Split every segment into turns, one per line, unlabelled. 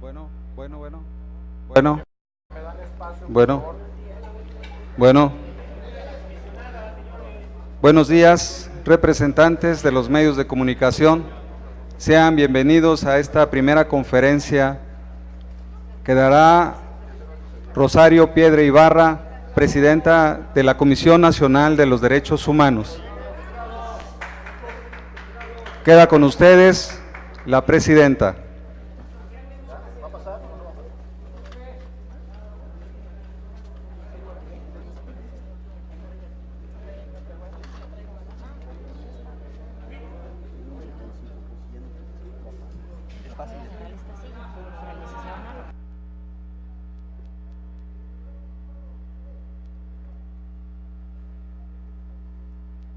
Bueno, bueno, bueno, bueno, bueno, bueno. Buenos días, representantes de los medios de comunicación. Sean bienvenidos a esta primera conferencia que dará Rosario Piedra Ibarra, presidenta de la Comisión Nacional de los Derechos Humanos. Queda con ustedes la presidenta.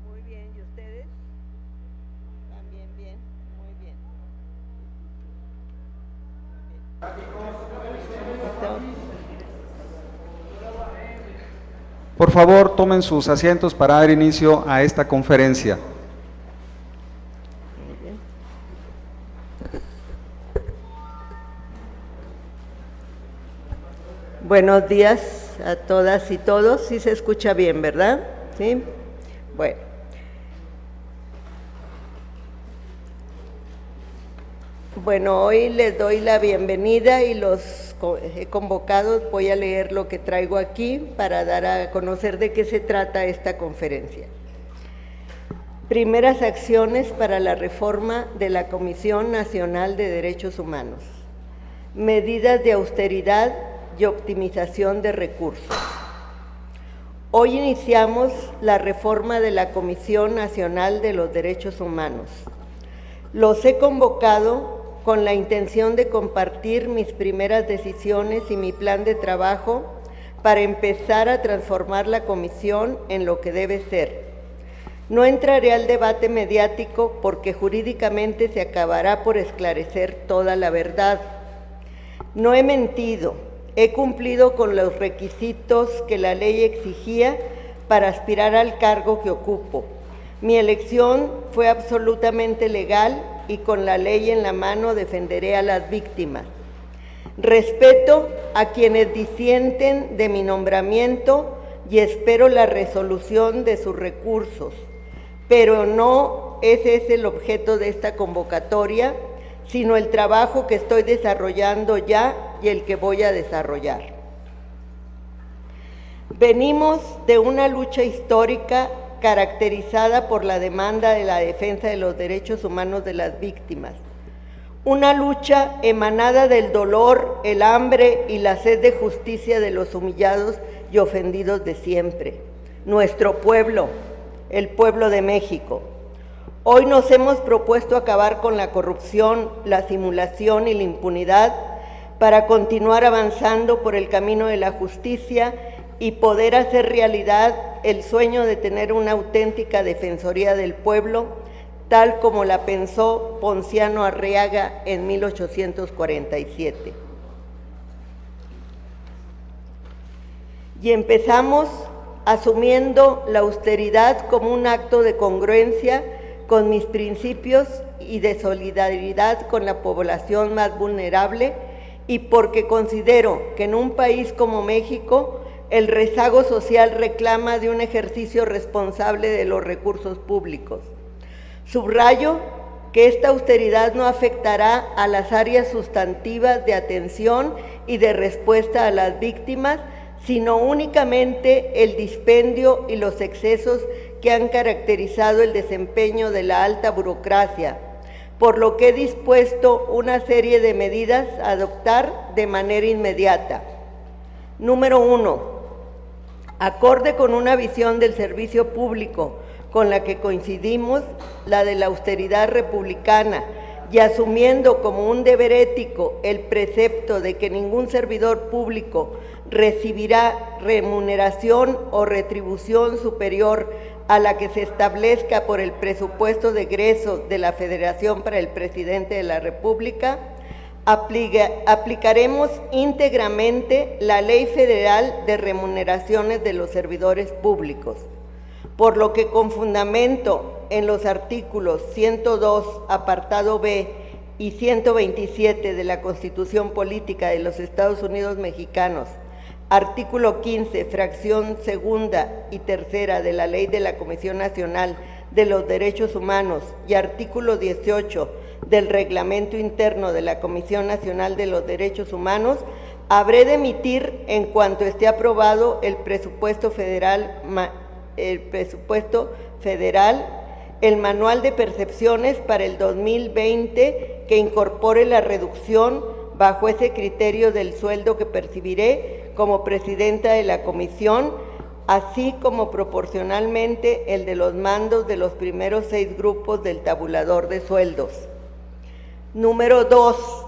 Muy bien, ¿y ustedes? También bien, muy bien.
Por favor, tomen sus asientos para dar inicio a esta conferencia.
Muy bien. Buenos días a todas y todos. Sí se escucha bien, ¿verdad? Sí. Bueno. Bueno, hoy les doy la bienvenida y los he convocado. Voy a leer lo que traigo aquí para dar a conocer de qué se trata esta conferencia. Primeras acciones para la reforma de la Comisión Nacional de Derechos Humanos. Medidas de austeridad y optimización de recursos. Hoy iniciamos la reforma de la Comisión Nacional de los Derechos Humanos. Los he convocado con la intención de compartir mis primeras decisiones y mi plan de trabajo para empezar a transformar la comisión en lo que debe ser. No entraré al debate mediático porque jurídicamente se acabará por esclarecer toda la verdad. No he mentido, he cumplido con los requisitos que la ley exigía para aspirar al cargo que ocupo. Mi elección fue absolutamente legal y con la ley en la mano defenderé a las víctimas. Respeto a quienes disienten de mi nombramiento y espero la resolución de sus recursos, pero no ese es el objeto de esta convocatoria, sino el trabajo que estoy desarrollando ya y el que voy a desarrollar. Venimos de una lucha histórica caracterizada por la demanda de la defensa de los derechos humanos de las víctimas. Una lucha emanada del dolor, el hambre y la sed de justicia de los humillados y ofendidos de siempre. Nuestro pueblo, el pueblo de México. Hoy nos hemos propuesto acabar con la corrupción, la simulación y la impunidad para continuar avanzando por el camino de la justicia y poder hacer realidad el sueño de tener una auténtica defensoría del pueblo, tal como la pensó Ponciano Arriaga en 1847. Y empezamos asumiendo la austeridad como un acto de congruencia con mis principios y de solidaridad con la población más vulnerable, y porque considero que en un país como México el rezago social reclama de un ejercicio responsable de los recursos públicos. Subrayo que esta austeridad no afectará a las áreas sustantivas de atención y de respuesta a las víctimas, sino únicamente el dispendio y los excesos que han caracterizado el desempeño de la alta burocracia, por lo que he dispuesto una serie de medidas a adoptar de manera inmediata. Número 1. Acorde con una visión del servicio público con la que coincidimos, la de la austeridad republicana, y asumiendo como un deber ético el precepto de que ningún servidor público recibirá remuneración o retribución superior a la que se establezca por el presupuesto de egresos de la Federación para el Presidente de la República, aplicaremos íntegramente la Ley Federal de Remuneraciones de los Servidores Públicos, por lo que con fundamento en los artículos 102, apartado B y 127 de la Constitución Política de los Estados Unidos Mexicanos, artículo 15, fracción segunda y tercera de la Ley de la Comisión Nacional de los Derechos Humanos y artículo 18 del Reglamento Interno de la Comisión Nacional de los Derechos Humanos, habré de emitir, en cuanto esté aprobado el presupuesto federal, el manual de percepciones para el 2020 que incorpore la reducción bajo ese criterio del sueldo que percibiré como presidenta de la comisión, así como proporcionalmente el de los mandos de los primeros 6 grupos del tabulador de sueldos. Número 2.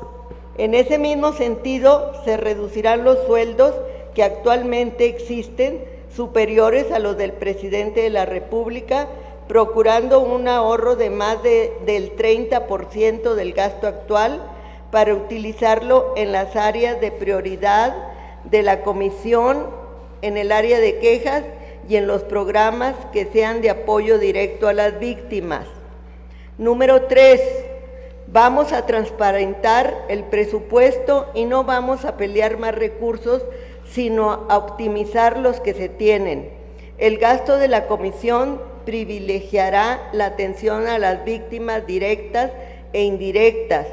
En ese mismo sentido, se reducirán los sueldos que actualmente existen, superiores a los del presidente de la República, procurando un ahorro de más del 30% del gasto actual para utilizarlo en las áreas de prioridad de la comisión, en el área de quejas y en los programas que sean de apoyo directo a las víctimas. Número 3. Vamos a transparentar el presupuesto y no vamos a pelear más recursos, sino a optimizar los que se tienen. El gasto de la comisión privilegiará la atención a las víctimas directas e indirectas.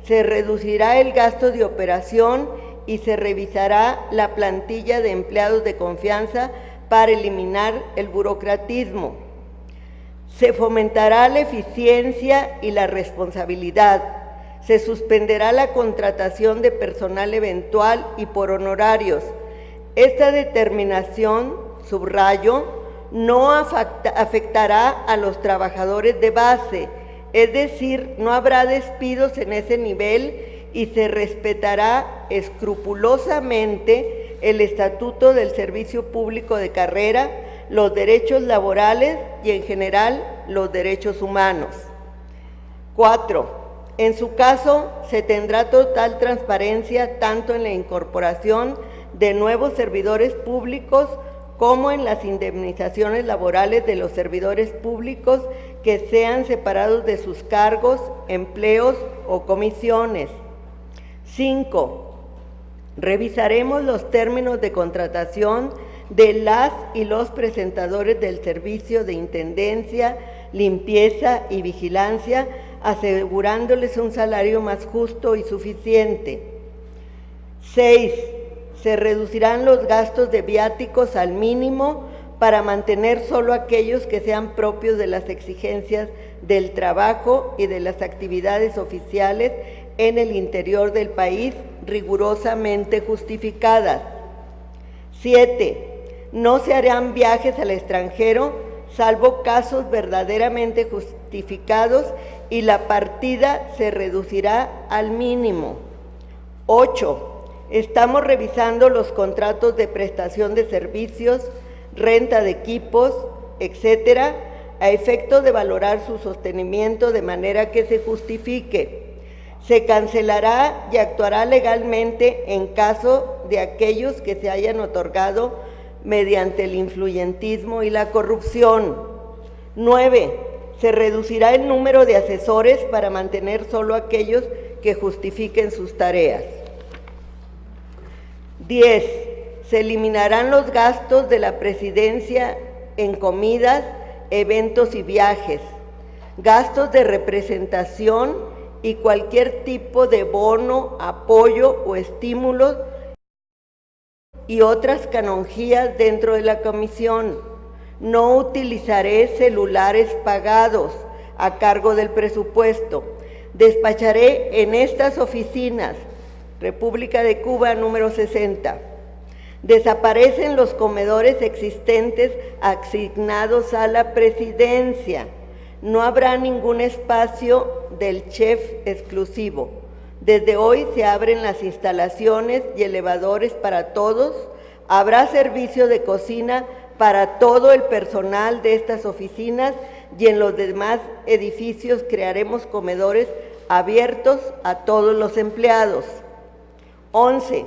Se reducirá el gasto de operación y se revisará la plantilla de empleados de confianza para eliminar el burocratismo. Se fomentará la eficiencia y la responsabilidad. Se suspenderá la contratación de personal eventual y por honorarios. Esta determinación, subrayo, no afectará a los trabajadores de base, es decir, no habrá despidos en ese nivel y se respetará escrupulosamente el Estatuto del Servicio Público de Carrera, los derechos laborales y en general los derechos humanos. 4. En su caso, se tendrá total transparencia tanto en la incorporación de nuevos servidores públicos como en las indemnizaciones laborales de los servidores públicos que sean separados de sus cargos, empleos o comisiones. 5. Revisaremos los términos de contratación de las y los presentadores del servicio de intendencia, limpieza y vigilancia, asegurándoles un salario más justo y suficiente. 6. Se reducirán los gastos de viáticos al mínimo para mantener solo aquellos que sean propios de las exigencias del trabajo y de las actividades oficiales en el interior del país, rigurosamente justificadas. 7. No se harán viajes al extranjero, salvo casos verdaderamente justificados, y la partida se reducirá al mínimo. 8. Estamos revisando los contratos de prestación de servicios, renta de equipos, etcétera, a efecto de valorar su sostenimiento de manera que se justifique. Se cancelará y actuará legalmente en caso de aquellos que se hayan otorgado mediante el influyentismo y la corrupción. 9. Se reducirá el número de asesores para mantener solo aquellos que justifiquen sus tareas. 10. Se eliminarán los gastos de la presidencia en comidas, eventos y viajes, gastos de representación y cualquier tipo de bono, apoyo o estímulos y otras canonjías dentro de la comisión. No utilizaré celulares pagados a cargo del presupuesto. Despacharé en estas oficinas, República de Cuba, número 60. Desaparecen los comedores existentes asignados a la presidencia. No habrá ningún espacio del chef exclusivo. Desde hoy se abren las instalaciones y elevadores para todos. Habrá servicio de cocina para todo el personal de estas oficinas y en los demás edificios crearemos comedores abiertos a todos los empleados. 11.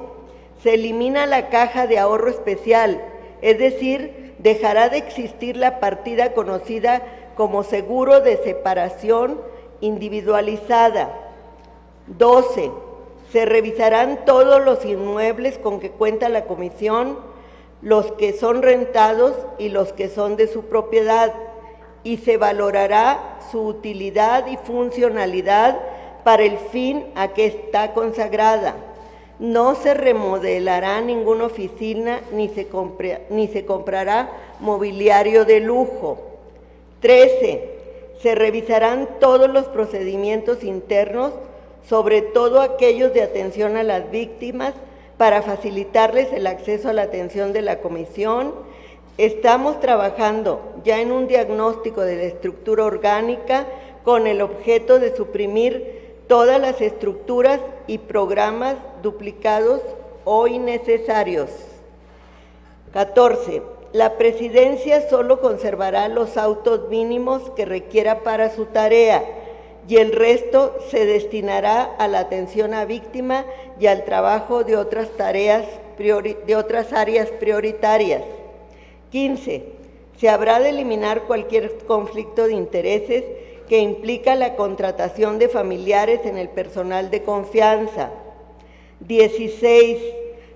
Se elimina la caja de ahorro especial, es decir, dejará de existir la partida conocida como seguro de separación individualizada. 12. Se revisarán todos los inmuebles con que cuenta la comisión, los que son rentados y los que son de su propiedad, y se valorará su utilidad y funcionalidad para el fin a que está consagrada. No se remodelará ninguna oficina ni se comprará mobiliario de lujo. 13. Se revisarán todos los procedimientos internos, sobre todo aquellos de atención a las víctimas, para facilitarles el acceso a la atención de la comisión. Estamos trabajando ya en un diagnóstico de la estructura orgánica con el objeto de suprimir todas las estructuras y programas duplicados o innecesarios. 14. La presidencia solo conservará los autos mínimos que requiera para su tarea y el resto se destinará a la atención a víctima y al trabajo de otras áreas prioritarias. 15. Se habrá de eliminar cualquier conflicto de intereses que implica la contratación de familiares en el personal de confianza. 16.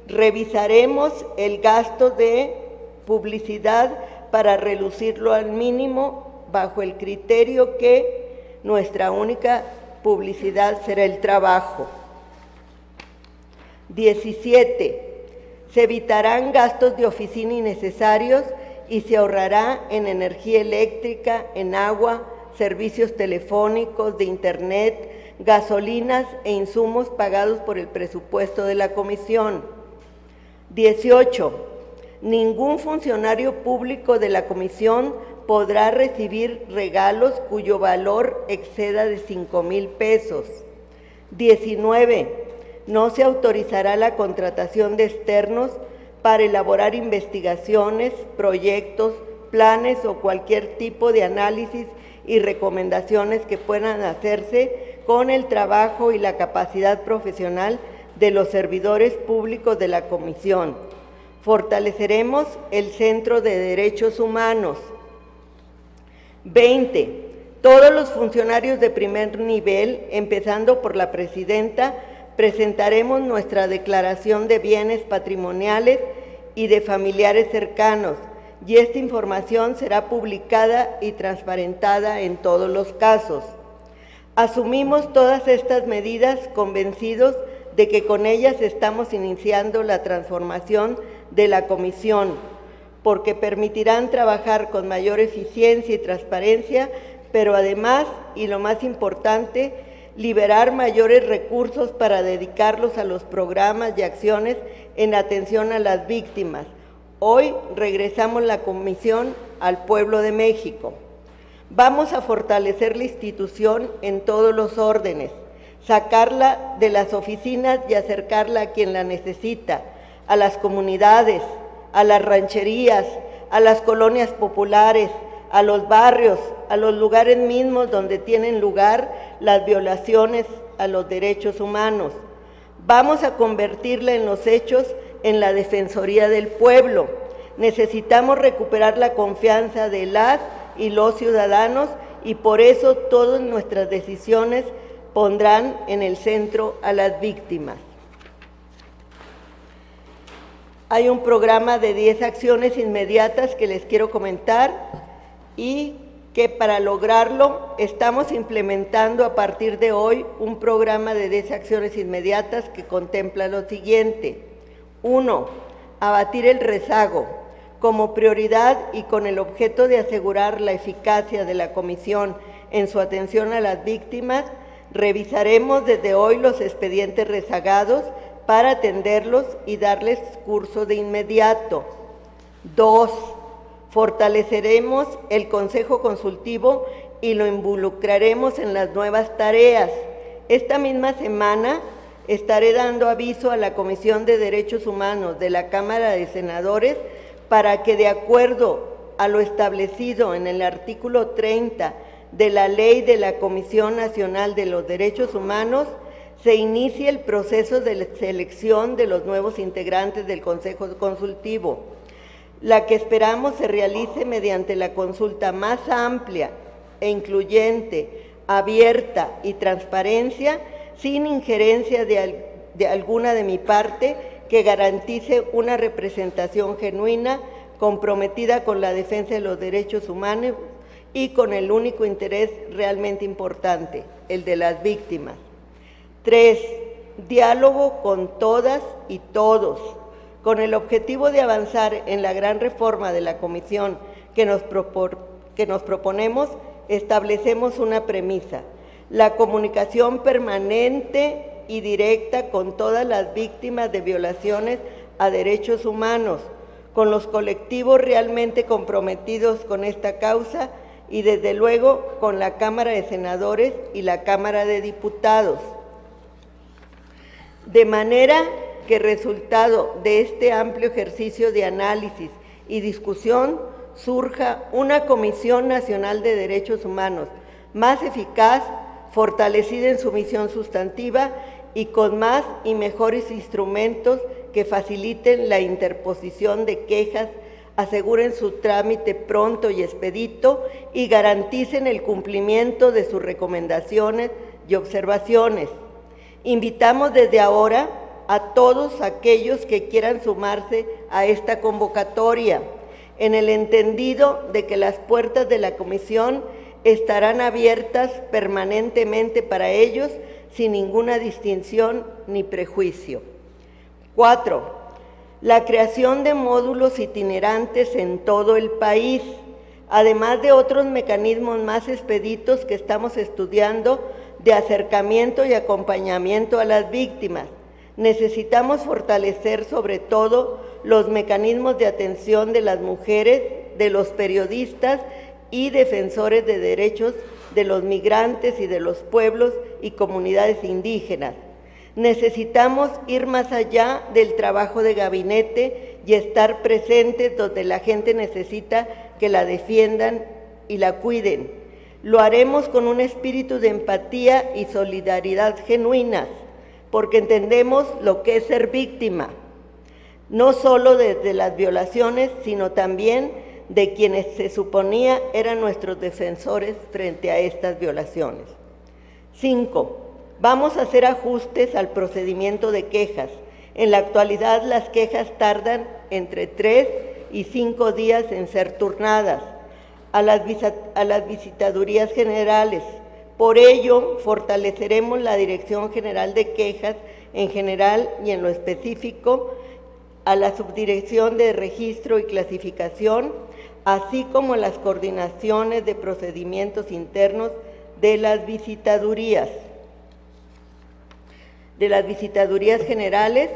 Revisaremos el gasto de publicidad para reducirlo al mínimo bajo el criterio que nuestra única publicidad será el trabajo. 17. Se evitarán gastos de oficina innecesarios y se ahorrará en energía eléctrica, en agua, servicios telefónicos, de internet, gasolinas e insumos pagados por el presupuesto de la comisión. 18. Ningún funcionario público de la comisión podrá recibir regalos cuyo valor exceda de 5,000 pesos. 19. No se autorizará la contratación de externos para elaborar investigaciones, proyectos, planes o cualquier tipo de análisis y recomendaciones que puedan hacerse con el trabajo y la capacidad profesional de los servidores públicos de la comisión. Fortaleceremos el Centro de Derechos Humanos. 20. Todos los funcionarios de primer nivel, empezando por la presidenta, presentaremos nuestra declaración de bienes patrimoniales y de familiares cercanos, y esta información será publicada y transparentada en todos los casos. Asumimos todas estas medidas convencidos de que con ellas estamos iniciando la transformación de la comisión, porque permitirán trabajar con mayor eficiencia y transparencia, pero además, y lo más importante, liberar mayores recursos para dedicarlos a los programas y acciones en atención a las víctimas. Hoy regresamos la comisión al pueblo de México. Vamos a fortalecer la institución en todos los órdenes, sacarla de las oficinas y acercarla a quien la necesita, a las comunidades, a las rancherías, a las colonias populares, a los barrios, a los lugares mismos donde tienen lugar las violaciones a los derechos humanos. Vamos a convertirla en los hechos en la Defensoría del Pueblo. Necesitamos recuperar la confianza de las y los ciudadanos y por eso todas nuestras decisiones pondrán en el centro a las víctimas. Hay un programa de 10 acciones inmediatas que les quiero comentar y que para lograrlo estamos implementando a partir de hoy un programa de 10 acciones inmediatas que contempla lo siguiente. 1. Abatir el rezago. Como prioridad y con el objeto de asegurar la eficacia de la comisión en su atención a las víctimas, revisaremos desde hoy los expedientes rezagados para atenderlos y darles curso de inmediato. 2. Fortaleceremos el Consejo Consultivo y lo involucraremos en las nuevas tareas. Esta misma semana estaré dando aviso a la Comisión de Derechos Humanos de la Cámara de Senadores para que, de acuerdo a lo establecido en el artículo 30 de la Ley de la Comisión Nacional de los Derechos Humanos, se inicie el proceso de selección de los nuevos integrantes del Consejo Consultivo, la que esperamos se realice mediante la consulta más amplia e incluyente, abierta y transparencia, sin injerencia de alguna de mi parte, que garantice una representación genuina, comprometida con la defensa de los derechos humanos y con el único interés realmente importante, el de las víctimas. 3. Diálogo con todas y todos, con el objetivo de avanzar en la gran reforma de la Comisión que nos proponemos. Establecemos una premisa: la comunicación permanente y directa con todas las víctimas de violaciones a derechos humanos, con los colectivos realmente comprometidos con esta causa y desde luego con la Cámara de Senadores y la Cámara de Diputados. De manera que resultado de este amplio ejercicio de análisis y discusión surja una Comisión Nacional de Derechos Humanos más eficaz, fortalecida en su misión sustantiva y con más y mejores instrumentos que faciliten la interposición de quejas, aseguren su trámite pronto y expedito y garanticen el cumplimiento de sus recomendaciones y observaciones. Invitamos desde ahora a todos aquellos que quieran sumarse a esta convocatoria, en el entendido de que las puertas de la Comisión estarán abiertas permanentemente para ellos, sin ninguna distinción ni prejuicio. 4. La creación de módulos itinerantes en todo el país, además de otros mecanismos más expeditos que estamos estudiando de acercamiento y acompañamiento a las víctimas. Necesitamos fortalecer sobre todo los mecanismos de atención de las mujeres, de los periodistas y defensores de derechos de los migrantes y de los pueblos y comunidades indígenas. Necesitamos ir más allá del trabajo de gabinete y estar presentes donde la gente necesita que la defiendan y la cuiden. Lo haremos con un espíritu de empatía y solidaridad genuinas, porque entendemos lo que es ser víctima, no solo desde las violaciones, sino también de quienes se suponía eran nuestros defensores frente a estas violaciones. 5. Vamos a hacer ajustes al procedimiento de quejas. En la actualidad las quejas tardan entre 3 y 5 días en ser turnadas a las visitadurías generales. Por ello, fortaleceremos la Dirección General de Quejas en general y en lo específico, a la Subdirección de Registro y Clasificación, así como las coordinaciones de procedimientos internos de las visitadurías generales,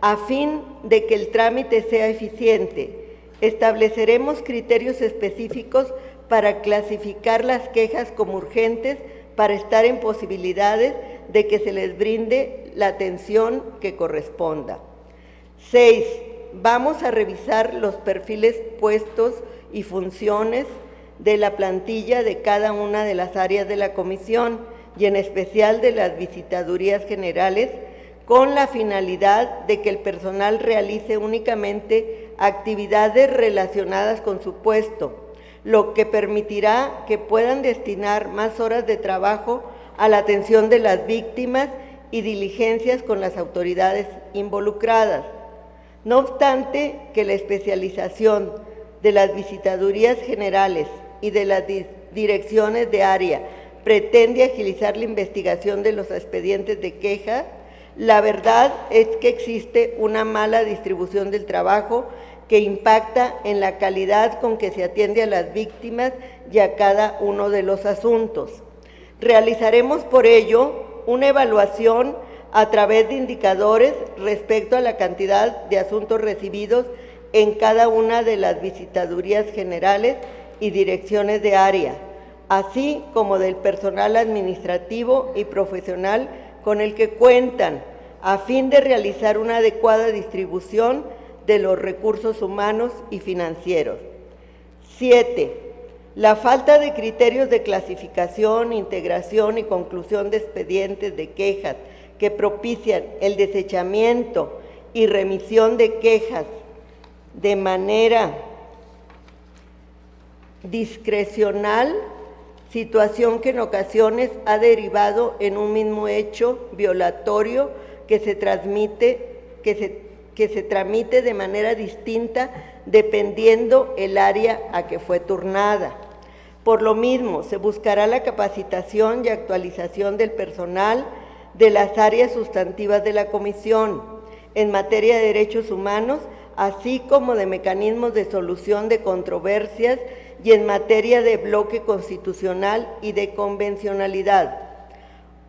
a fin de que el trámite sea eficiente. Estableceremos criterios específicos para clasificar las quejas como urgentes, para estar en posibilidades de que se les brinde la atención que corresponda. 6. Vamos a revisar los perfiles, puestos y funciones de la plantilla de cada una de las áreas de la Comisión y en especial de las visitadurías generales, con la finalidad de que el personal realice únicamente actividades relacionadas con su puesto, lo que permitirá que puedan destinar más horas de trabajo a la atención de las víctimas y diligencias con las autoridades involucradas. No obstante que la especialización de las visitadurías generales y de las direcciones de área pretende agilizar la investigación de los expedientes de queja, la verdad es que existe una mala distribución del trabajo que impacta en la calidad con que se atiende a las víctimas y a cada uno de los asuntos. Realizaremos por ello una evaluación a través de indicadores respecto a la cantidad de asuntos recibidos en cada una de las visitadurías generales y direcciones de área, así como del personal administrativo y profesional con el que cuentan, a fin de realizar una adecuada distribución de los recursos humanos y financieros. 7. La falta de criterios de clasificación, integración y conclusión de expedientes de quejas que propician el desechamiento y remisión de quejas de manera discrecional situación que en ocasiones ha derivado en un mismo hecho violatorio que se tramite de manera distinta dependiendo el área a que fue turnada. Por lo mismo, se buscará la capacitación y actualización del personal de las áreas sustantivas de la Comisión en materia de derechos humanos, así como de mecanismos de solución de controversias y en materia de bloque constitucional y de convencionalidad.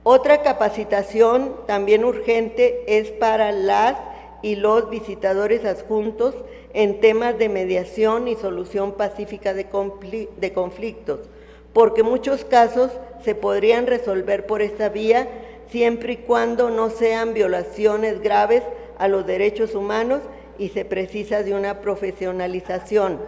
Otra capacitación también urgente es para las y los visitadores adjuntos en temas de mediación y solución pacífica de conflictos, porque muchos casos se podrían resolver por esta vía siempre y cuando no sean violaciones graves a los derechos humanos y se precisa de una profesionalización.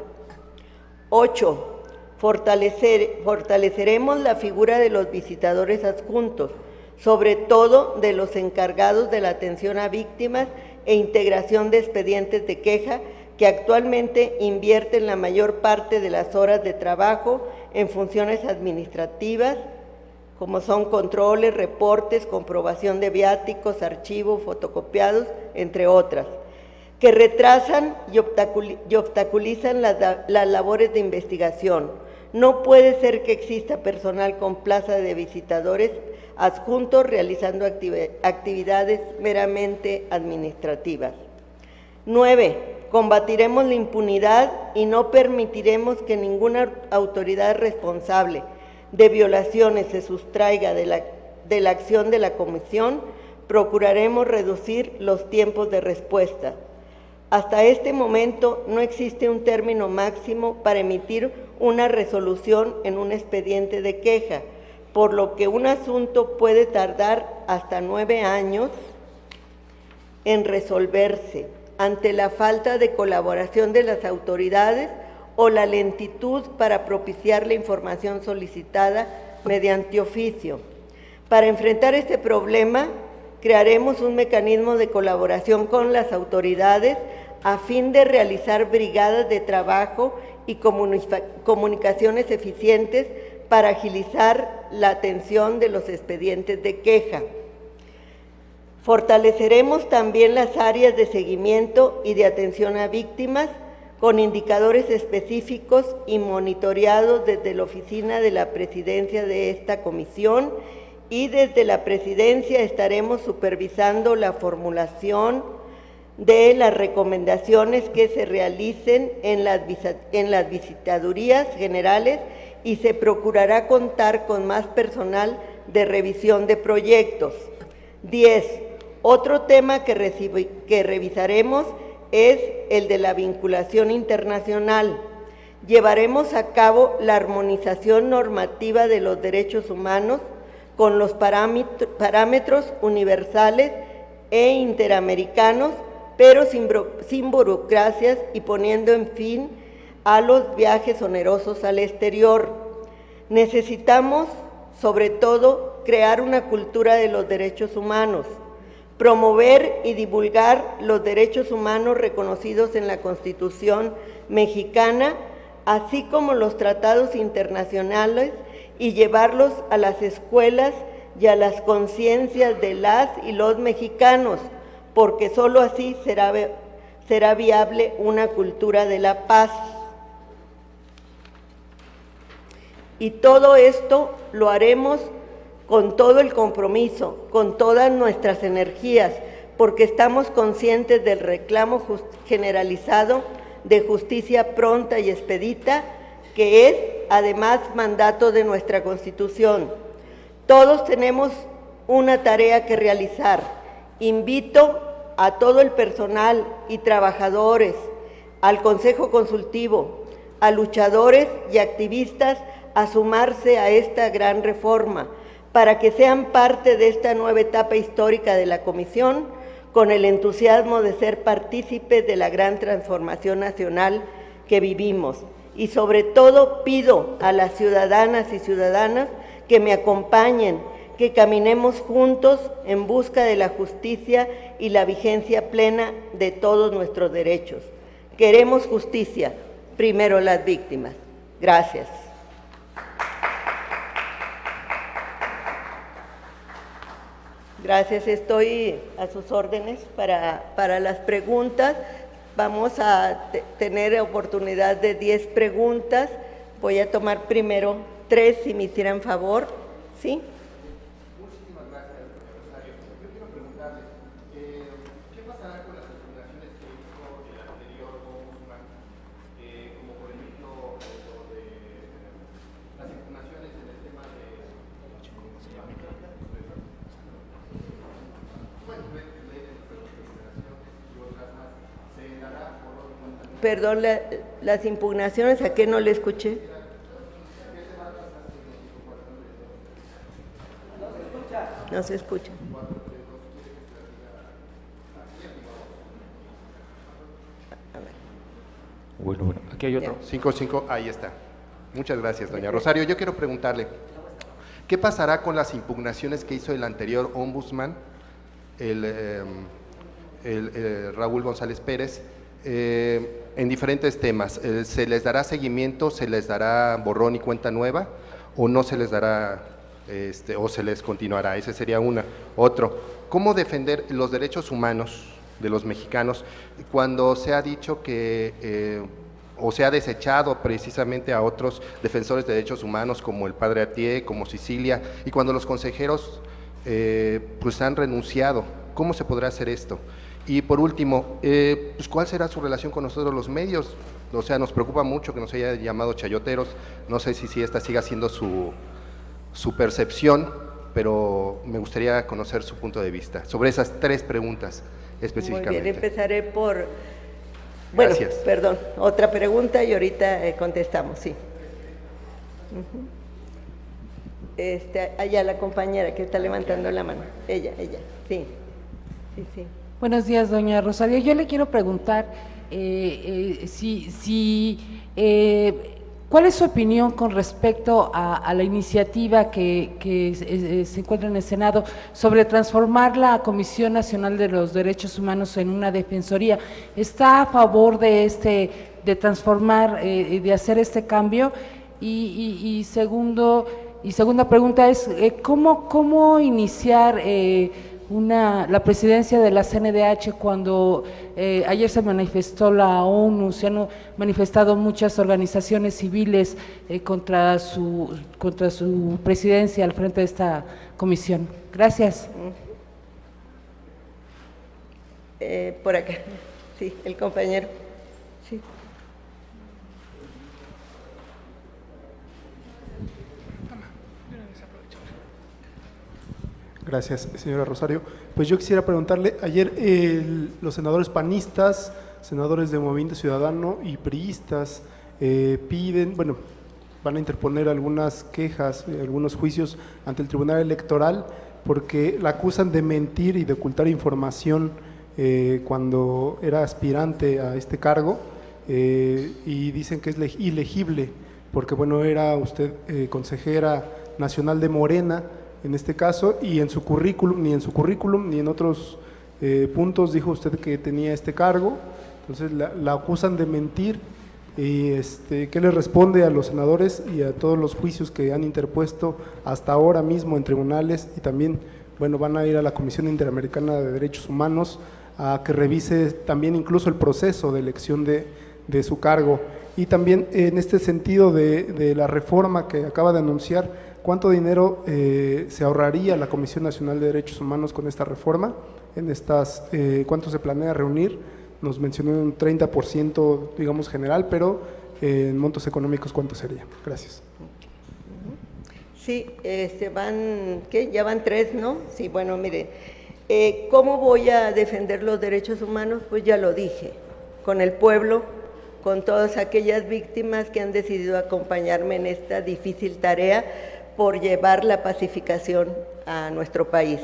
8. Fortaleceremos la figura de los visitadores adjuntos, sobre todo de los encargados de la atención a víctimas e integración de expedientes de queja, que actualmente invierten la mayor parte de las horas de trabajo en funciones administrativas, como son controles, reportes, comprobación de viáticos, archivos, fotocopiados, entre otras, que retrasan y obstaculizan las labores de investigación. No puede ser que exista personal con plaza de visitadores adjuntos realizando actividades meramente administrativas. 9. Combatiremos la impunidad y no permitiremos que ninguna autoridad responsable de violaciones se sustraiga de la acción de la Comisión. Procuraremos reducir los tiempos de respuesta. Hasta este momento no existe un término máximo para emitir una resolución en un expediente de queja, por lo que un asunto puede tardar hasta 9 años en resolverse, ante la falta de colaboración de las autoridades o la lentitud para propiciar la información solicitada mediante oficio. Para enfrentar este problema, crearemos un mecanismo de colaboración con las autoridades a fin de realizar brigadas de trabajo y comunicaciones eficientes para agilizar la atención de los expedientes de queja. Fortaleceremos también las áreas de seguimiento y de atención a víctimas con indicadores específicos y monitoreados desde la oficina de la presidencia de esta comisión, y desde la presidencia estaremos supervisando la formulación de las recomendaciones que se realicen en las visitadurías generales, y se procurará contar con más personal de revisión de proyectos. 10. Otro tema que revisaremos es el de la vinculación internacional. Llevaremos a cabo la armonización normativa de los derechos humanos con los parámetros universales e interamericanos, pero sin burocracias y poniendo en fin a los viajes onerosos al exterior. Necesitamos, sobre todo, crear una cultura de los derechos humanos, promover y divulgar los derechos humanos reconocidos en la Constitución mexicana, así como los tratados internacionales, y llevarlos a las escuelas y a las conciencias de las y los mexicanos, porque solo así será viable una cultura de la paz. Y todo esto lo haremos con todo el compromiso, con todas nuestras energías, porque estamos conscientes del reclamo generalizado de justicia pronta y expedita, que es además mandato de nuestra Constitución. Todos tenemos una tarea que realizar. Invito a todo el personal y trabajadores, al Consejo Consultivo, a luchadores y activistas a sumarse a esta gran reforma, para que sean parte de esta nueva etapa histórica de la Comisión, con el entusiasmo de ser partícipes de la gran transformación nacional que vivimos. Y sobre todo pido a las ciudadanas y ciudadanos que me acompañen, que caminemos juntos en busca de la justicia y la vigencia plena de todos nuestros derechos. Queremos justicia, primero las víctimas. Gracias. Gracias, estoy a sus órdenes para las preguntas. Vamos a tener oportunidad de 10 preguntas. Voy a tomar primero 3, si me hicieran favor. ¿Sí?
Muchísimas gracias, doña Rosario. Yo quiero preguntarle, ¿qué pasará con las impugnaciones que hizo el anterior ombudsman, como por ejemplo lo de las impugnaciones en el tema de... ¿Cómo se llama? Bueno, leyes de consideraciones y otras más. ¿Se dará por orden cuenta?
Perdón, las impugnaciones, ¿a qué no le escuché? No se escucha.
Bueno, aquí hay otro. 5, ahí está. Muchas gracias, doña Rosario. Yo quiero preguntarle, ¿qué pasará con las impugnaciones que hizo el anterior ombudsman, Raúl González Pérez, en diferentes temas? ¿Se les dará seguimiento, se les dará borrón y cuenta nueva, o no se les dará, o se les continuará? Ese sería una. Otro, ¿cómo defender los derechos humanos de los mexicanos cuando se ha dicho que o se ha desechado precisamente a otros defensores de derechos humanos como el padre Atié, como Sicilia, y cuando los consejeros pues han renunciado? ¿Cómo se podrá hacer esto? Y por último, pues ¿cuál será su relación con nosotros los medios? O sea, nos preocupa mucho que nos haya llamado chayoteros. No sé si esta siga siendo su percepción, pero me gustaría conocer su punto de vista sobre esas 3 preguntas específicamente.
Muy bien, empezaré por... Bueno,
Gracias.
perdón, otra pregunta y ahorita contestamos, sí. Allá la compañera que está levantando la mano, ella, sí.
Buenos días, doña Rosario. Yo le quiero preguntar ¿cuál es su opinión con respecto a la iniciativa que se encuentra en el Senado sobre transformar la Comisión Nacional de los Derechos Humanos en una defensoría? ¿Está a favor de transformar, de hacer este cambio? Y segunda pregunta es, ¿cómo iniciar la presidencia de la CNDH cuando ayer se manifestó la ONU, se han manifestado muchas organizaciones civiles contra su presidencia al frente de esta comisión? Gracias.
Por acá, sí, el compañero. Sí.
Gracias, señora Rosario. Pues yo quisiera preguntarle, ayer los senadores panistas, senadores de Movimiento Ciudadano y priistas van a interponer algunas quejas, algunos juicios ante el Tribunal Electoral porque la acusan de mentir y de ocultar información cuando era aspirante a este cargo y dicen que es ilegible porque, era usted consejera nacional de Morena, en este caso, y en su currículum, ni en otros puntos dijo usted que tenía este cargo. Entonces la acusan de mentir. Y ¿qué le responde a los senadores y a todos los juicios que han interpuesto hasta ahora mismo en tribunales? Y también, van a ir a la Comisión Interamericana de Derechos Humanos a que revise también incluso el proceso de elección de su cargo. Y también en este sentido de la reforma que acaba de anunciar, ¿cuánto dinero se ahorraría la Comisión Nacional de Derechos Humanos con esta reforma? ¿Cuánto se planea reunir? Nos mencionó un 30%, digamos, general, pero en montos económicos, ¿cuánto sería? Gracias.
Sí, ya van 3, ¿no? Sí, mire, ¿cómo voy a defender los derechos humanos? Pues ya lo dije, con el pueblo, con todas aquellas víctimas que han decidido acompañarme en esta difícil tarea por llevar la pacificación a nuestro país.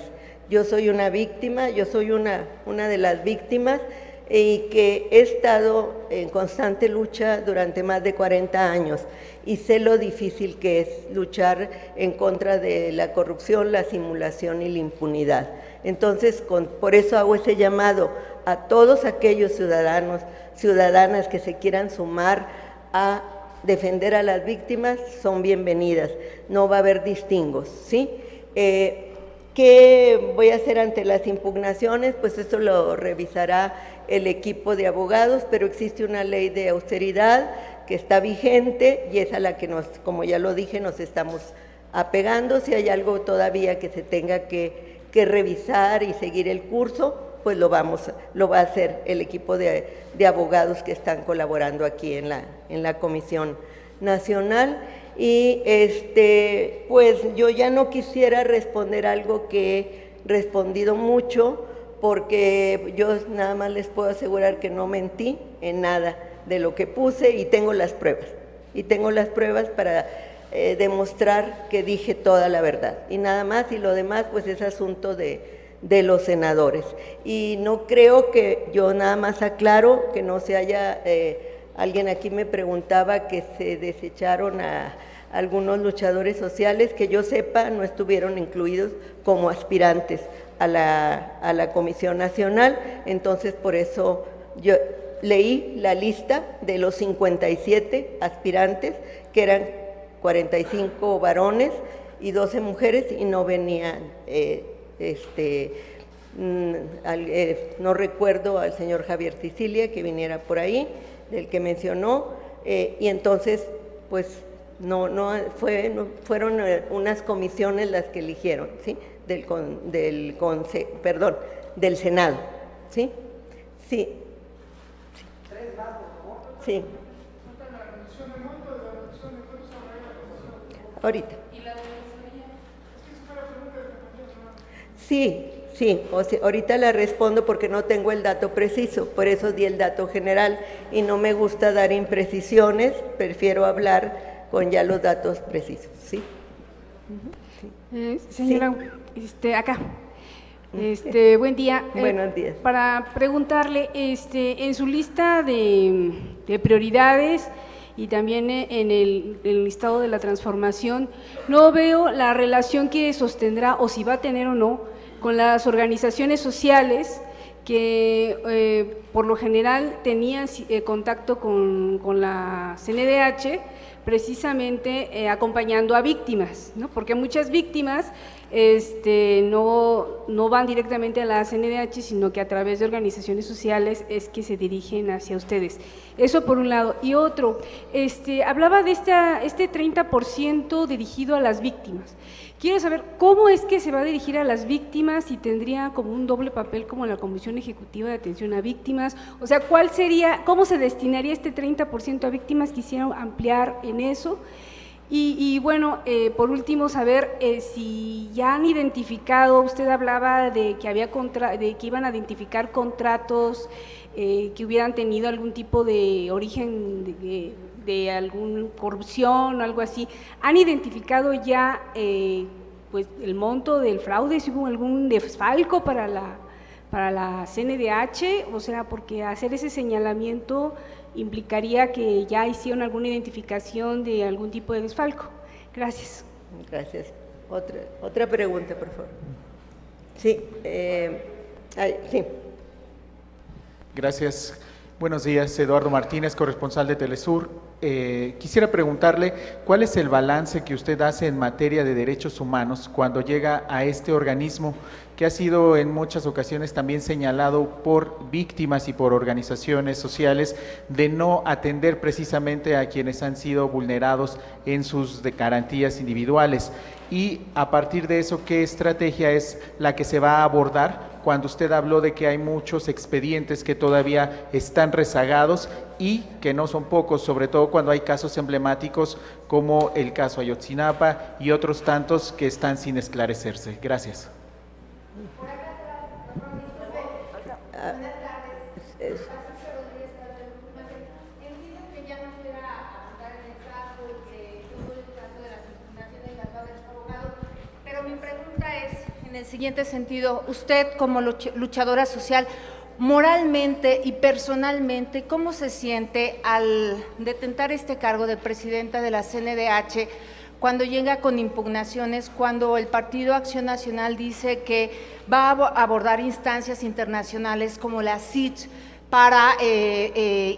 Yo soy una víctima, yo soy una de las víctimas y que he estado en constante lucha durante más de 40 años y sé lo difícil que es luchar en contra de la corrupción, la simulación y la impunidad. Entonces, por eso hago ese llamado a todos aquellos ciudadanas que se quieran sumar a defender a las víctimas, son bienvenidas, no va a haber distingos, ¿sí? ¿Qué voy a hacer ante las impugnaciones? Pues esto lo revisará el equipo de abogados, pero existe una ley de austeridad que está vigente y es a la que nos, como ya lo dije, nos estamos apegando. Si hay algo todavía que se tenga que revisar y seguir el curso, pues lo va a hacer el equipo de abogados que están colaborando aquí en la Comisión Nacional. Y pues yo ya no quisiera responder algo que he respondido mucho, porque yo nada más les puedo asegurar que no mentí en nada de lo que puse y tengo las pruebas para demostrar que dije toda la verdad y nada más, y lo demás pues es asunto de los senadores. Y no creo que, yo nada más aclaro que no se haya, alguien aquí me preguntaba que se desecharon a algunos luchadores sociales, que yo sepa no estuvieron incluidos como aspirantes a la Comisión Nacional. Entonces por eso yo leí la lista de los 57 aspirantes, que eran 45 varones y 12 mujeres, y no venían, no recuerdo al señor Javier Sicilia que viniera por ahí, del que mencionó, y entonces pues fueron unas comisiones las que eligieron, ¿sí? Del Senado, ¿sí? Sí. Sí. Ahorita. Sí, o sea, ahorita la respondo porque no tengo el dato preciso, por eso di el dato general y no me gusta dar imprecisiones, prefiero hablar con ya los datos precisos, ¿sí?
Señora,
sí.
Acá. Buen día.
Buenos días.
Para preguntarle, en su lista de prioridades y también en el listado de la transformación, no veo la relación que sostendrá, o si va a tener o no, con las organizaciones sociales que por lo general tenían contacto con la CNDH, precisamente acompañando a víctimas, ¿no? Porque muchas víctimas no van directamente a la CNDH, sino que a través de organizaciones sociales es que se dirigen hacia ustedes. Eso por un lado. Y otro, hablaba de este 30% dirigido a las víctimas. Quiero saber cómo es que se va a dirigir a las víctimas y tendría como un doble papel como la Comisión Ejecutiva de Atención a Víctimas. O sea, ¿cuál sería, cómo se destinaría este 30% a víctimas? Quisiera ampliar en eso. Y bueno, por último, saber si ya han identificado, usted hablaba de que iban a identificar contratos que hubieran tenido algún tipo de origen de alguna corrupción o algo así. ¿Han identificado ya pues el monto del fraude, si hubo algún desfalco para la CNDH? O sea, porque hacer ese señalamiento implicaría que ya hicieron alguna identificación de algún tipo de desfalco. Gracias.
Gracias. Otra pregunta, por favor. Sí. Sí.
Gracias. Buenos días, Eduardo Martínez, corresponsal de Telesur. Quisiera preguntarle cuál es el balance que usted hace en materia de derechos humanos cuando llega a este organismo que ha sido en muchas ocasiones también señalado por víctimas y por organizaciones sociales de no atender precisamente a quienes han sido vulnerados en sus garantías individuales. Y a partir de eso, ¿qué estrategia es la que se va a abordar cuando usted habló de que hay muchos expedientes que todavía están rezagados y que no son pocos, sobre todo cuando hay casos emblemáticos como el caso Ayotzinapa y otros tantos que están sin esclarecerse? Gracias.
En el siguiente sentido, usted como luchadora social, moralmente y personalmente, ¿cómo se siente al detentar este cargo de presidenta de la CNDH cuando llega con impugnaciones, cuando el Partido Acción Nacional dice que va a abordar instancias internacionales como la CIT para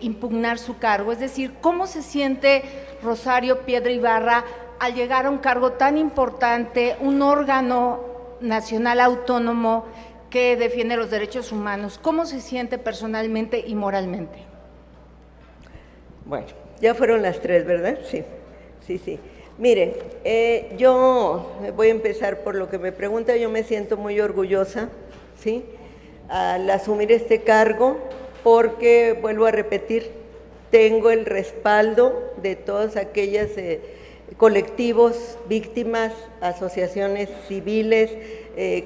impugnar su cargo? Es decir, ¿cómo se siente Rosario Piedra Ibarra al llegar a un cargo tan importante, un órgano nacional autónomo que defiende los derechos humanos. ¿Cómo se siente personalmente y moralmente?
Bueno, ya fueron las tres, ¿verdad? Sí, sí, sí. Mire, yo voy a empezar por lo que me pregunta. Yo me siento muy orgullosa, ¿sí?, al asumir este cargo, porque, vuelvo a repetir, tengo el respaldo de todos aquellos colectivos, víctimas, asociaciones civiles,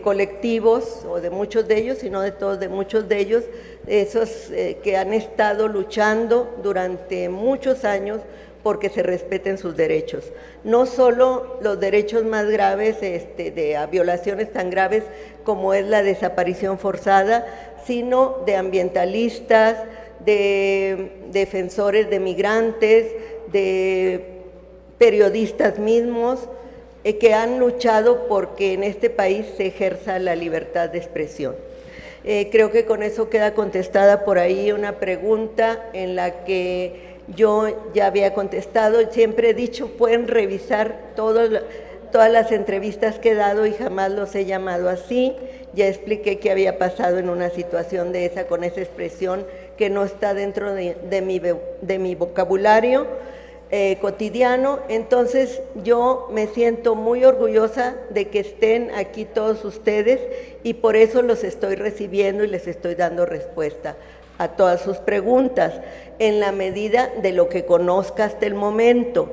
colectivos, o de muchos de ellos, y no de todos, de muchos de ellos, esos que han estado luchando durante muchos años porque se respeten sus derechos. No solo los derechos más graves, de violaciones tan graves como es la desaparición forzada, sino de ambientalistas, de defensores de migrantes, de periodistas mismos, que han luchado porque en este país se ejerza la libertad de expresión. Creo que con eso queda contestada por ahí una pregunta en la que yo ya había contestado. Siempre he dicho, pueden revisar todas las entrevistas que he dado y jamás los he llamado así. Ya expliqué qué había pasado en una situación de esa, con esa expresión que no está dentro de mi vocabulario cotidiano. Entonces yo me siento muy orgullosa de que estén aquí todos ustedes y por eso los estoy recibiendo y les estoy dando respuesta a todas sus preguntas, en la medida de lo que conozca hasta el momento.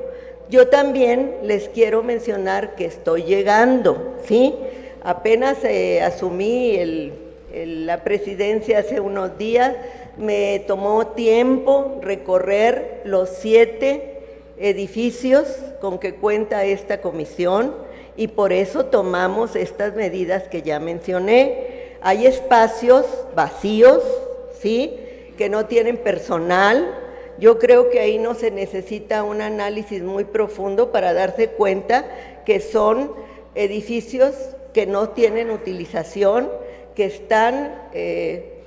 Yo también les quiero mencionar que estoy llegando, ¿sí? Apenas asumí la presidencia hace unos días, me tomó tiempo recorrer los 7 edificios con que cuenta esta comisión y por eso tomamos estas medidas que ya mencioné. Hay espacios vacíos, ¿sí?, que no tienen personal. Yo creo que ahí no se necesita un análisis muy profundo para darse cuenta que son edificios que no tienen utilización, que están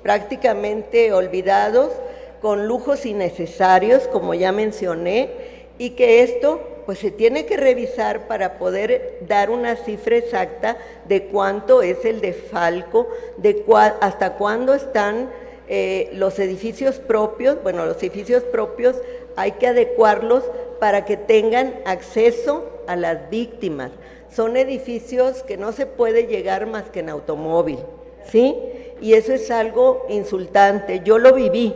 prácticamente olvidados, con lujos innecesarios, como ya mencioné, y que esto pues se tiene que revisar para poder dar una cifra exacta de cuánto es el desfalco, hasta cuándo están los edificios propios. Bueno, los edificios propios hay que adecuarlos para que tengan acceso a las víctimas. Son edificios que no se puede llegar más que en automóvil, ¿sí? Y eso es algo insultante. Yo lo viví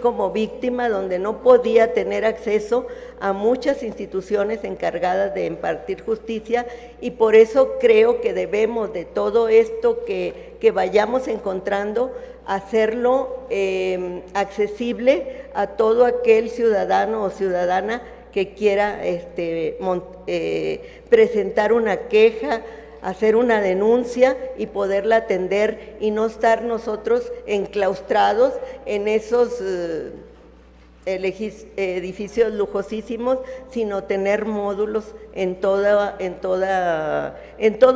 como víctima, donde no podía tener acceso a muchas instituciones encargadas de impartir justicia, y por eso creo que debemos de todo esto que vayamos encontrando, hacerlo accesible a todo aquel ciudadano o ciudadana que quiera presentar una queja, hacer una denuncia y poderla atender, y no estar nosotros enclaustrados en esos edificios lujosísimos, sino tener módulos en todo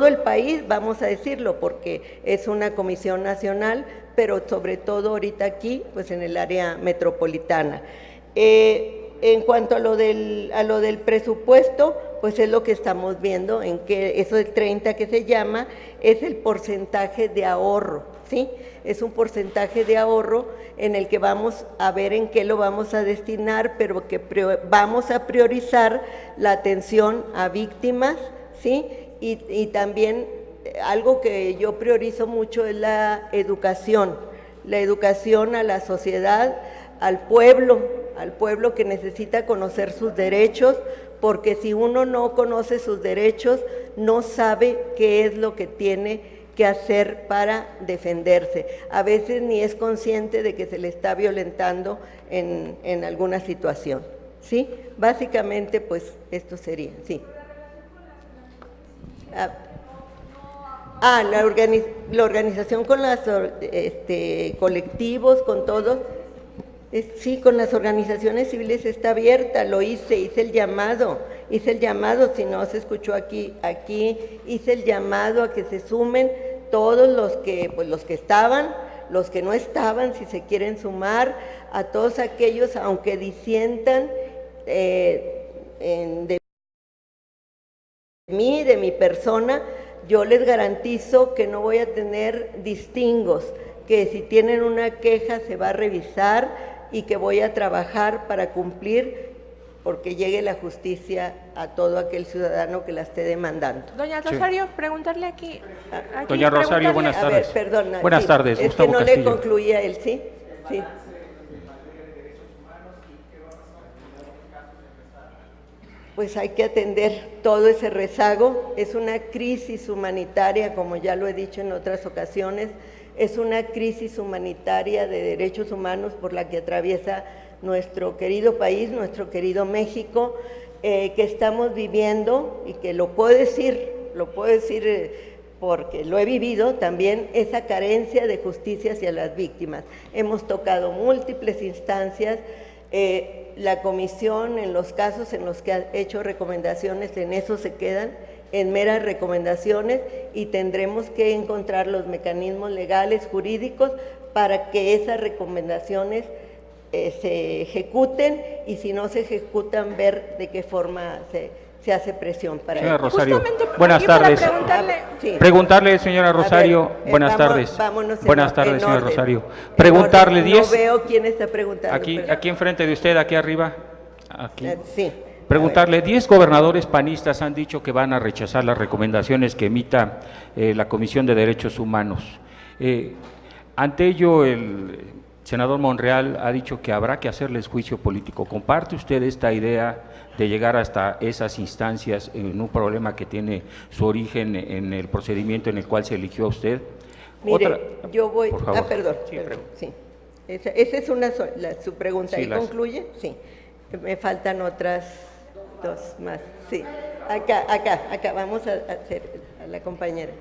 el país, vamos a decirlo, porque es una comisión nacional, pero sobre todo ahorita aquí, pues en el área metropolitana. En cuanto a lo del presupuesto, pues es lo que estamos viendo, en que eso del 30 que se llama, es el porcentaje de ahorro, ¿sí? Es un porcentaje de ahorro en el que vamos a ver en qué lo vamos a destinar, pero que vamos a priorizar la atención a víctimas, ¿sí? Y también algo que yo priorizo mucho es la educación a la sociedad, al pueblo que necesita conocer sus derechos, porque si uno no conoce sus derechos, no sabe qué es lo que tiene que hacer para defenderse. A veces ni es consciente de que se le está violentando en alguna situación, ¿sí? Básicamente, pues, esto sería, sí. La organización con los colectivos, con todos. Sí, con las organizaciones civiles está abierta, lo hice el llamado, si no se escuchó aquí hice el llamado a que se sumen todos los que estaban, los que no estaban, si se quieren sumar, a todos aquellos, aunque disientan de mí, de mi persona, yo les garantizo que no voy a tener distingos, que si tienen una queja se va a revisar y que voy a trabajar para cumplir porque llegue la justicia a todo aquel ciudadano que la esté demandando.
Doña Rosario, preguntarle aquí.
Doña Rosario, buenas
A
tardes.
ver, perdona.
Buenas
sí,
tardes,
es
Gustavo
que no
Castillo.
le concluía él, ¿sí? Sí. Pues hay que atender todo ese rezago. Es una crisis humanitaria, como ya lo he dicho en otras ocasiones, es una crisis humanitaria de derechos humanos por la que atraviesa nuestro querido país, nuestro querido México, que estamos viviendo, y que lo puedo decir porque lo he vivido también, esa carencia de justicia hacia las víctimas. Hemos tocado múltiples instancias, la comisión en los casos en los que ha hecho recomendaciones, en eso se quedan, en meras recomendaciones, y tendremos que encontrar los mecanismos legales, jurídicos, para que esas recomendaciones se ejecuten, y si no se ejecutan, ver de qué forma se hace presión para
Señora
ello.
Rosario,
Justamente
buenas
aquí para
tardes.
preguntarle.
Sí.
Preguntarle, señora Rosario,
A ver,
buenas tardes.
vámonos en
Buenas
or-
tardes,
en
señora
orden.
Rosario.
En
Preguntarle
orden.
10.
No veo quién está preguntando.
Aquí,
pero-
aquí enfrente de usted, aquí arriba. Aquí.
Sí.
Preguntarle, 10 gobernadores panistas han dicho que van a rechazar las recomendaciones que emita la Comisión de Derechos Humanos. Ante ello, el senador Monreal ha dicho que habrá que hacerles juicio político. ¿Comparte usted esta idea de llegar hasta esas instancias en un problema que tiene su origen en el procedimiento en el cual se eligió a usted?
Mire, yo voy...
por favor.
perdón.
Sí,
perdón, sí. Esa es su pregunta.
Sí,
¿Y concluye? Sí. Me faltan otras dos más. Sí. Acá. Vamos a hacer a la compañera.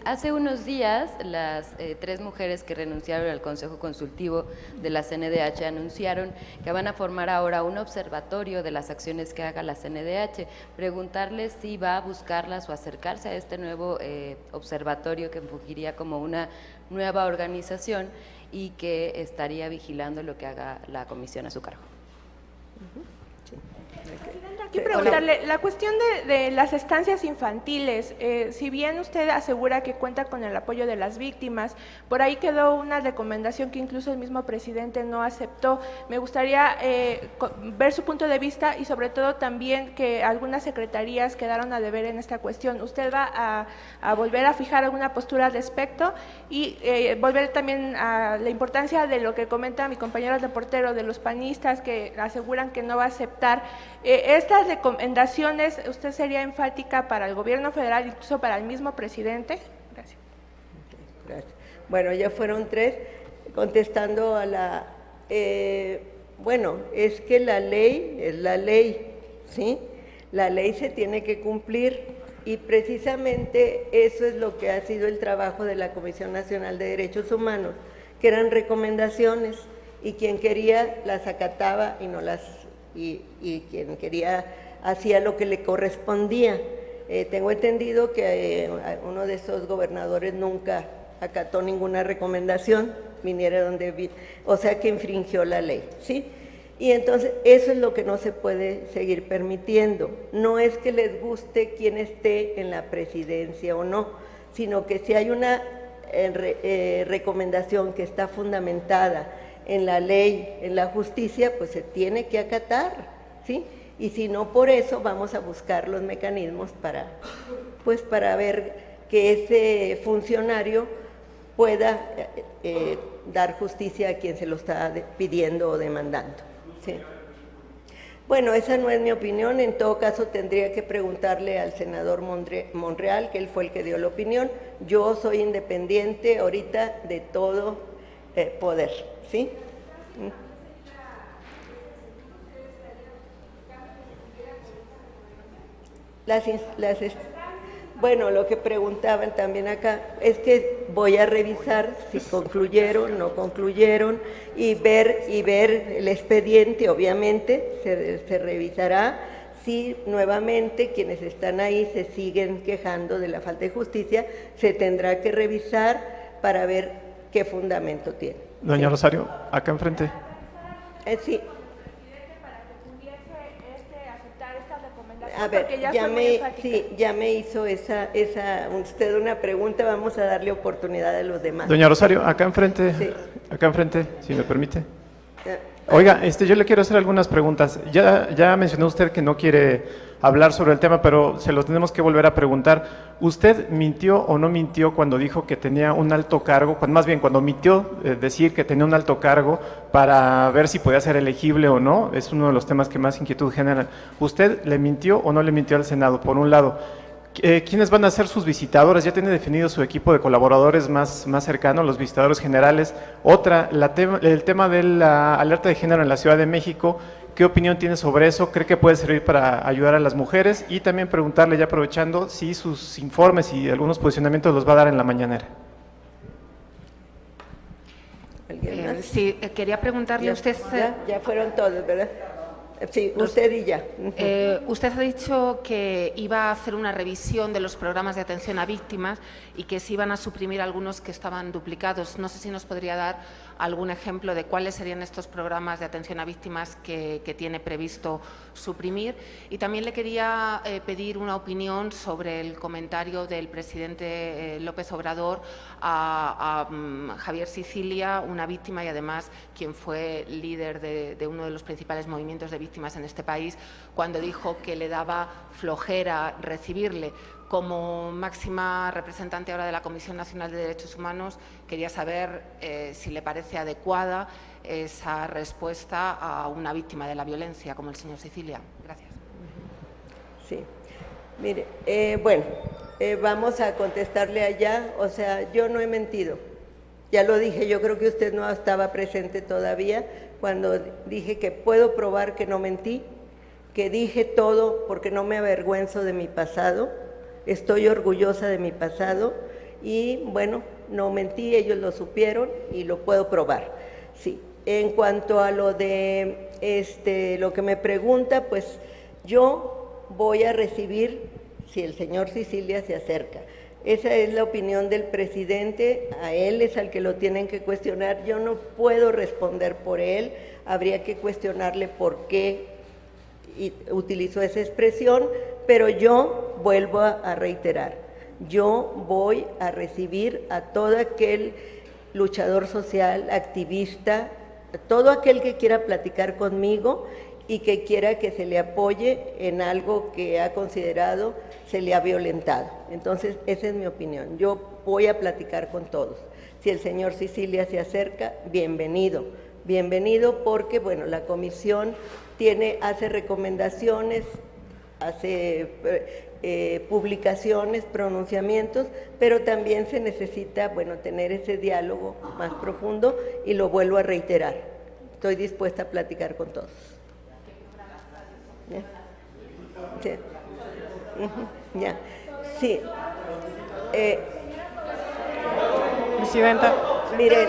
Hace unos días, las 3 mujeres que renunciaron al Consejo Consultivo de la CNDH anunciaron que van a formar ahora un observatorio de las acciones que haga la CNDH. Preguntarles si va a buscarlas o acercarse a este nuevo observatorio que fungiría como una nueva organización y que estaría vigilando lo que haga la comisión a su cargo.
Aquí preguntarle, la cuestión de las estancias infantiles, si bien usted asegura que cuenta con el apoyo de las víctimas, por ahí quedó una recomendación que incluso el mismo presidente no aceptó. Me gustaría ver su punto de vista y sobre todo también que algunas secretarías quedaron a deber en esta cuestión. ¿Usted va a volver a fijar alguna postura al respecto? Y volver también a la importancia de lo que comenta mi compañero reportero, de los panistas que aseguran que no va a aceptar estas recomendaciones. ¿Usted sería enfática para el gobierno federal, incluso para el mismo presidente? Gracias.
Gracias. Bueno, ya fueron 3. Contestando a la... bueno, es que la ley es la ley, ¿sí? La ley se tiene que cumplir, y precisamente eso es lo que ha sido el trabajo de la Comisión Nacional de Derechos Humanos, que eran recomendaciones, y quien quería las acataba y no las... y quien quería hacía lo que le correspondía. Tengo entendido que uno de esos gobernadores nunca acató ninguna recomendación, viniera donde o sea que infringió la ley, ¿sí? Y entonces eso es lo que no se puede seguir permitiendo. No es que les guste quien esté en la presidencia o no, sino que si hay una recomendación que está fundamentada en la ley, en la justicia, pues se tiene que acatar, ¿sí? Y si no, por eso vamos a buscar los mecanismos para ver que ese funcionario pueda dar justicia a quien se lo está pidiendo o demandando, ¿sí? Bueno, esa no es mi opinión. En todo caso tendría que preguntarle al senador Monreal, que él fue el que dio la opinión. Yo soy independiente ahorita de todo poder, ¿sí? Bueno, lo que preguntaban también acá es que voy a revisar si concluyeron, no concluyeron, y ver el expediente. Obviamente se revisará si nuevamente quienes están ahí se siguen quejando de la falta de justicia. Se tendrá que revisar para ver qué fundamento tiene.
Doña Rosario, acá enfrente.
Sí.
respuesta
A ver,
porque ya fue muy enfática.
sí, ya me hizo usted una pregunta, vamos a darle oportunidad a los demás.
Doña Rosario, acá enfrente, si me permite. Oiga, yo le quiero hacer algunas preguntas. Ya mencionó usted que no quiere hablar sobre el tema, pero se lo tenemos que volver a preguntar. ¿Usted mintió o no mintió cuando dijo que tenía un alto cargo, cuando omitió decir que tenía un alto cargo para ver si podía ser elegible o no? Es uno de los temas que más inquietud generan. ¿Usted le mintió o no le mintió al Senado, por un lado? ¿Quiénes van a ser sus visitadores? ¿Ya tiene definido su equipo de colaboradores más cercano, los visitadores generales? Otra, el tema de la alerta de género en la Ciudad de México, ¿qué opinión tiene sobre eso? ¿Cree que puede servir para ayudar a las mujeres? Y también preguntarle, ya aprovechando, si sus informes y algunos posicionamientos los va a dar en la mañanera.
Sí, quería preguntarle a usted...
Ya fueron todos, ¿verdad? Sí, usted y ya.
Usted ha dicho que iba a hacer una revisión de los programas de atención a víctimas y que se iban a suprimir algunos que estaban duplicados. No sé si nos podría dar algún ejemplo de cuáles serían estos programas de atención a víctimas que tiene previsto suprimir. Y también le quería pedir una opinión sobre el comentario del presidente López Obrador a Javier Sicilia, una víctima y además quien fue líder de uno de los principales movimientos de víctimas en este país, cuando dijo que le daba flojera recibirle. Como máxima representante ahora de la Comisión Nacional de Derechos Humanos, quería saber si le parece adecuada esa respuesta a una víctima de la violencia como el señor Sicilia. Gracias.
Sí, mire, vamos a contestarle allá. O sea, yo no he mentido. Ya lo dije, yo creo que usted no estaba presente todavía cuando dije que puedo probar que no mentí, que dije todo porque no me avergüenzo de mi pasado. Estoy orgullosa de mi pasado y, bueno, no mentí, ellos lo supieron y lo puedo probar. Sí, en cuanto a lo de lo que me pregunta, pues yo voy a recibir, si el señor Sicilia se acerca. Esa es la opinión del presidente, a él es al que lo tienen que cuestionar. Yo no puedo responder por él, habría que cuestionarle por qué utilizó esa expresión, pero yo vuelvo a reiterar, yo voy a recibir a todo aquel luchador social, activista, todo aquel que quiera platicar conmigo y que quiera que se le apoye en algo que ha considerado se le ha violentado. Entonces, esa es mi opinión, yo voy a platicar con todos. Si el señor Sicilia se acerca, bienvenido, bienvenido porque, bueno, la comisión hace recomendaciones, hace publicaciones, pronunciamientos, pero también se necesita, bueno, tener ese diálogo más profundo y lo vuelvo a reiterar. Estoy dispuesta a platicar con todos. ¿Ya? Sí. Ya. Sí.
Presidenta.
Miren,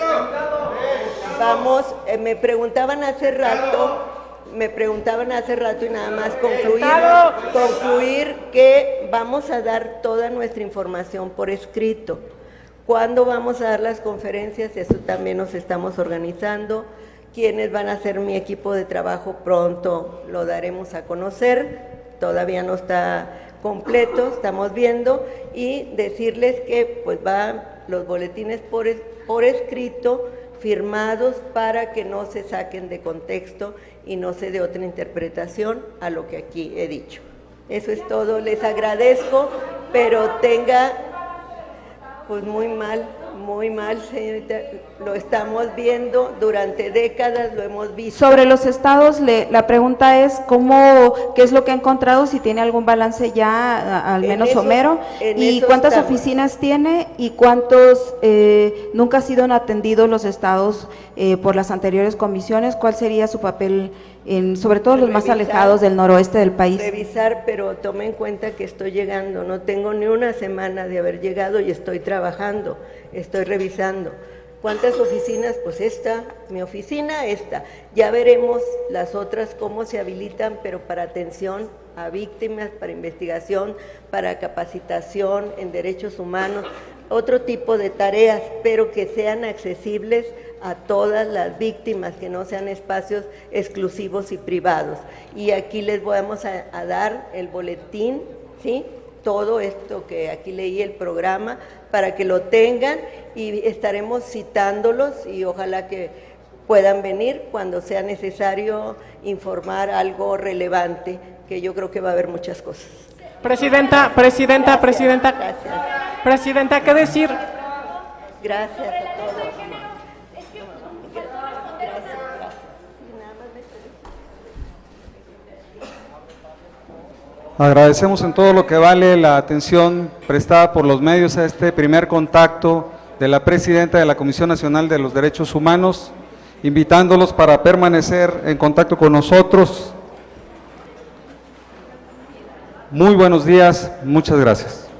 vamos, me preguntaban hace rato y nada más concluir que vamos a dar toda nuestra información por escrito. ¿Cuándo vamos a dar las conferencias? Eso también nos estamos organizando. ¿Quiénes van a ser mi equipo de trabajo? Pronto lo daremos a conocer, todavía no está completo, estamos viendo, y decirles que pues van los boletines por escrito, firmados para que no se saquen de contexto y no se dé otra interpretación a lo que aquí he dicho. Eso es todo, les agradezco, pero tenga, pues muy mal, señorita, lo estamos viendo, durante décadas lo hemos visto.
Sobre los estados, la pregunta es qué es lo que ha encontrado, si tiene algún balance ya, al menos somero, y cuántas oficinas tiene y cuántos nunca han sido atendidos los estados por las anteriores comisiones. ¿Cuál sería su papel, sobre todo los más alejados del noroeste del país?
Revisar, pero tome en cuenta que estoy llegando, no tengo ni una semana de haber llegado y estoy trabajando, estoy revisando. ¿Cuántas oficinas? Pues esta, mi oficina, esta. Ya veremos las otras cómo se habilitan, pero para atención a víctimas, para investigación, para capacitación en derechos humanos. otro tipo de tareas, pero que sean accesibles a todas las víctimas, que no sean espacios exclusivos y privados. Y aquí les vamos a dar el boletín, ¿sí? Todo esto que aquí leí, el programa, para que lo tengan, y estaremos citándolos y ojalá que puedan venir cuando sea necesario informar algo relevante, que yo creo que va a haber muchas cosas.
Presidenta, ¿qué decir?
Gracias a todos.
Agradecemos en todo lo que vale la atención prestada por los medios a este primer contacto de la presidenta de la Comisión Nacional de los Derechos Humanos, invitándolos para permanecer en contacto con nosotros. Muy buenos días, muchas gracias.